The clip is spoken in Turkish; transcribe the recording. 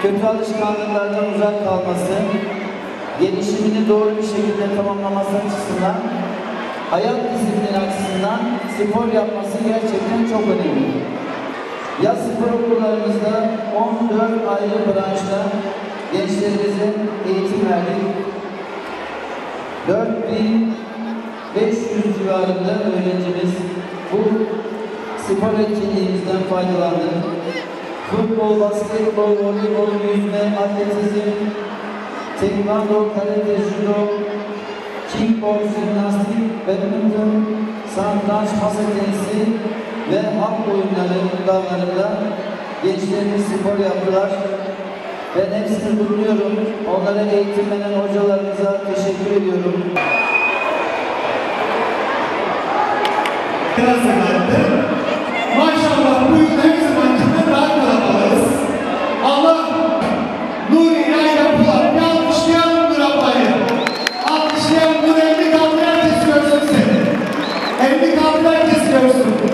kötü alışkanlıklardan uzak kalması, gelişimini doğru bir şekilde tamamlaması açısından, hayat disiplini açısından spor yapması gerçekten çok önemli. Yaz spor okullarımızda 14 ayrı branşta gençlerimize eğitim verdik. 4500 civarında öğrencimiz bu spor etkinliğimizden faydalandı. Futbol, basketbol, voleybol, yüzme, atletizm, tekvando, karate, judo, kickbox, jimnastik, badminton, satranç, masa tenisi ve halk oyunları dallarında gençlerimiz spor yaptılar. Ben hepsini kutluyorum. Onlara eğitim veren hocalarımıza teşekkür ediyorum. Maşallah bu yıl her zamankinden daha kalabalığız. Allah Nuri'yle yapılan bir alkışlayalım Nur ablayı. Alkışlayalım Nur, elini kaldır, herkes görsün seni. Elini kaldır, herkes görsün.